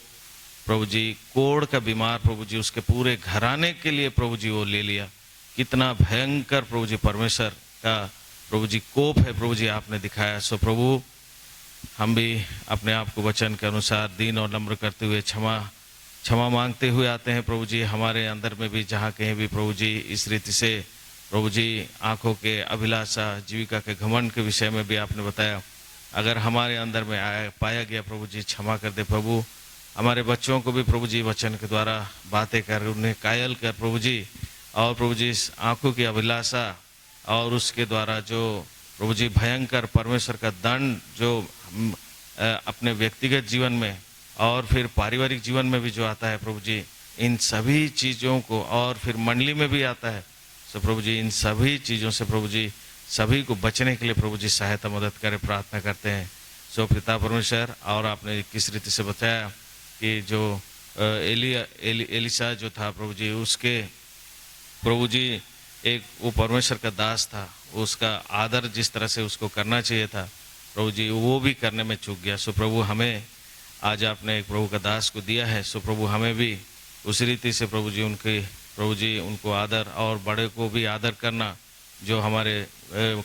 Speaker 2: प्रभु जी कोढ़ का बीमार प्रभु जी उसके पूरे घराने के लिए प्रभु जी वो ले लिया। कितना भयंकर प्रभु जी परमेश्वर का प्रभु जी कोप है प्रभु जी आपने दिखाया। सो प्रभु हम भी अपने आप को वचन के अनुसार दीन और नम्र करते हुए क्षमा मांगते हुए आते हैं प्रभु जी। हमारे अंदर में भी जहाँ कहीं भी प्रभु जी इस रीति से प्रभु जी आंखों के अभिलाषा जीविका के घमंड के विषय में भी आपने बताया, अगर हमारे अंदर में पाया गया प्रभु जी क्षमा कर दे प्रभु। हमारे बच्चों को भी प्रभु जी वचन के द्वारा बातें कर उन्हें कायल कर प्रभु जी और प्रभु जी आंखों की अभिलाषा और उसके द्वारा जो प्रभु जी भयंकर परमेश्वर का दंड जो अपने व्यक्तिगत जीवन में और फिर पारिवारिक जीवन में भी जो आता है प्रभु जी, इन सभी चीज़ों को और फिर मंडली में भी आता है। सो प्रभु जी इन सभी चीज़ों से प्रभु जी सभी को बचने के लिए प्रभु जी सहायता मदद करे प्रार्थना करते हैं। सो पिता परमेश्वर, और आपने किस रीति से बताया कि जो एलिशा जो था प्रभु जी उसके प्रभु जी एक वो परमेश्वर का दास था, उसका आदर जिस तरह से उसको करना चाहिए था प्रभु जी वो भी करने में चूक गया। सो प्रभु हमें आज आपने एक प्रभु का दास को दिया है, सो प्रभु हमें भी उस रीति से प्रभु जी उनको आदर और बड़े को भी आदर करना, जो हमारे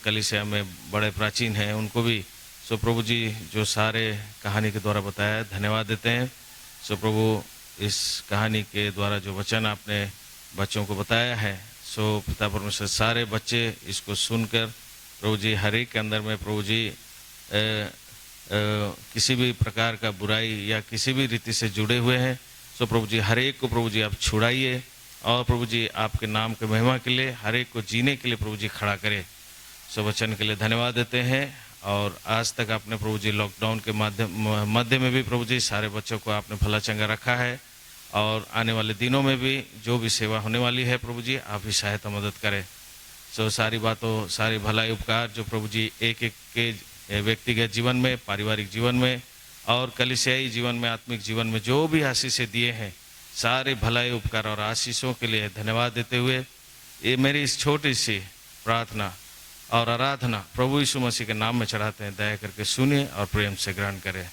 Speaker 2: कलीसिया में बड़े प्राचीन हैं उनको भी। सो प्रभु जी जो सारे कहानी के द्वारा बताया, धन्यवाद देते हैं। सो प्रभु इस कहानी के द्वारा जो वचन आपने बच्चों को बताया है, सो पिता परमेश्वर सारे बच्चे इसको सुनकर प्रभु जी हर एक के अंदर में प्रभु जी किसी भी प्रकार का बुराई या किसी भी रीति से जुड़े हुए हैं, सो प्रभु जी हर एक को प्रभु जी आप छुड़ाइए और प्रभु जी आपके नाम के महिमा के लिए हर एक को जीने के लिए प्रभु जी खड़ा करें। सो वचन के लिए धन्यवाद देते हैं। और आज तक आपने प्रभु जी लॉकडाउन के मध्य में भी प्रभु जी सारे बच्चों को आपने भला चंगा रखा है, और आने वाले दिनों में भी जो भी सेवा होने वाली है प्रभु जी आप ही सहायता मदद करें। सो सारी बातों, सारी भलाई उपकार जो प्रभु जी एक एक के व्यक्तिगत जीवन में, पारिवारिक जीवन में और कलीसियाई जीवन में, आत्मिक जीवन में जो भी आशीषें दिए हैं, सारे भलाई उपकार और आशीषों के लिए धन्यवाद देते हुए ये मेरी इस छोटी सी प्रार्थना और आराधना प्रभु यीशु मसीह के नाम में चढ़ाते हैं। दया करके सुनिए और प्रेम से ग्रहण करें।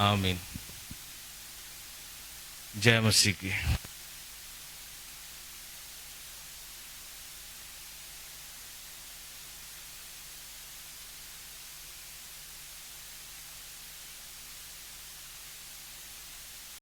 Speaker 2: आमीन। जय मसीह की।